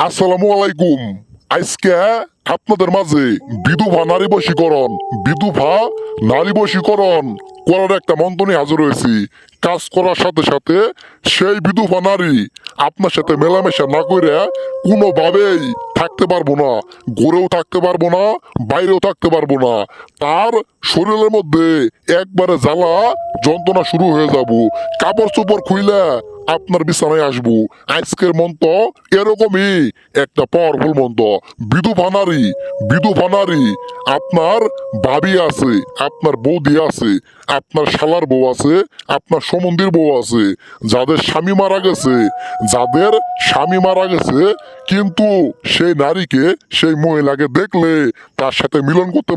আসসালামু আলাইকুম। আজকে আপনাদের মাঝে বিধবা নারী বশীকরণ করার একটা মন্ত্র নিয়ে হাজির হয়েছি। কাজ করার সাথে সাথে সেই বিধবা নারী আপনার সাথে মেলামেশা না করে কোনোভাবেই থাকতে পারবো না, ঘরেও থাকতে পারবো না, বাইরেও থাকতে পারবো না। তার শরীরের মধ্যে একবারে জ্বালা যন্ত্রণা শুরু হয়ে যাব। কাপড় চোপড় খুইলে আপনার বিছানায় আসবো। আজকের মন্ত্র এরকমই একটা পাওয়ারফুল মন্ত্র। বিধবা নারী আপনার ভাবি আছে, আপনার বৌদি আছে, আপনার শালার বউ আছে, আপনার সম্বন্ধীর বউ আছে, যাদের স্বামী মারা গেছে কিন্তু সেই নারীকে, সেই মহিলাকে দেখলে তার সাথে মিলন করতে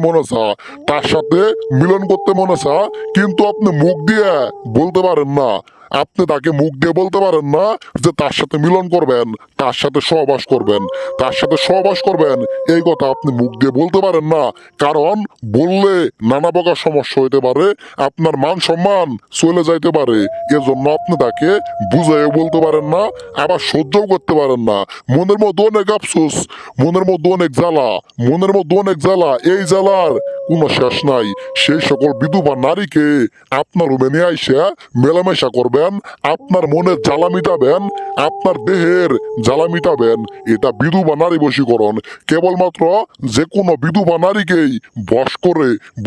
মনে চায়, কিন্তু আপনি মুখ দিয়ে বলতে পারেন না। আপনি তাকে মুখ দিয়ে বলতে পারেন না যে তার সাথে মিলন করবেন, তার সাথে সহবাস করবেন, এই কথা আপনি মুখ দিয়ে বলতে পারেন না। কারণ বললে নানা প্রকার সমস্যা হইতে পারে, আপনার মান সম্মান চলে যাইতে পারে। এজন্য আপনি তাকে বুঝাইও বলতে পারেন না, আবার সহ্যও করতে পারেন না। মনের মধ্যে অনেক আফসোস, মনের মধ্যে অনেক জ্বালা, এই জ্বালার কোনো শেষ নাই। সেই সকল বিধবা নারীকে আপনার রুমে নিয়ে আইসা মেলামেশা করবেন, আপনার মনের জ্বালা মিটাবেন, আপনার দেহের জ্বালা মিটাবেন। এটা বিধবা নারী বশীকরণ। কেবলমাত্র যে কোনো বিধবা নারীকেই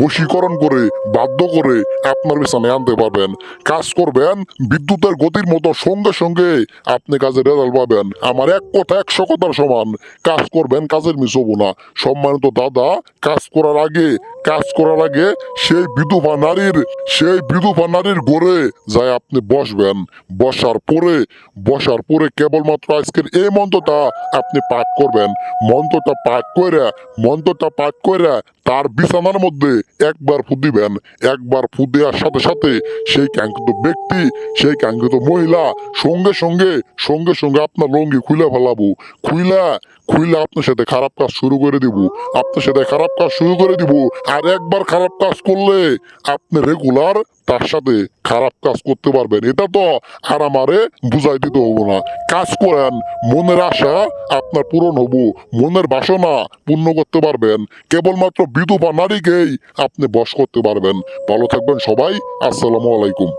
বশীকরণ করে বাধ্য করে আপনার বিছানায় আনতে পারবেন। কাজ করবেন বিদ্যুতের গতির মতো, সঙ্গে সঙ্গে আপনি কাজের রেজাল্ট পাবেন। আমার এক কথা 100 কথার সমান। কাজ করবেন, কাজের মিস হবো না। সম্মানিত দাদা, কাজ করার আগে সেই বিধবা নারীর গড়ে যায় আপনি বসবেন। বসার পরে কেবলমাত্র আজকের এই মন্ত্রটা আপনি পাঠ করবেন। মন্ত্রটা পাঠ করে তার বিছানার মধ্যে একবার ফু দিবেন। একবার ফু দেওয়ার সাথে সাথে সেই কাঙ্ক্ষিত ব্যক্তি, সেই কাঙ্ক্ষিত মহিলা সঙ্গে সঙ্গে আপনার লঙ্গি খুলে ফেলাবো। খুইলা আপনার সাথে খারাপ কাজ শুরু করে দিব। আর একবার খারাপ কাজ করলে আপনি রেগুলার তার সাথে খারাপ কাজ করতে পারবেন। এটা তো আর আমারে বুঝাই দিতে হবো না। কাজ করেন, মনের আশা আপনার পূরণ হবো, মনের বাসনা পূর্ণ করতে পারবেন। কেবলমাত্র বিধবা নারীকেই আপনি বশ করতে পারবেন। ভালো থাকবেন সবাই। আসসালামু আলাইকুম।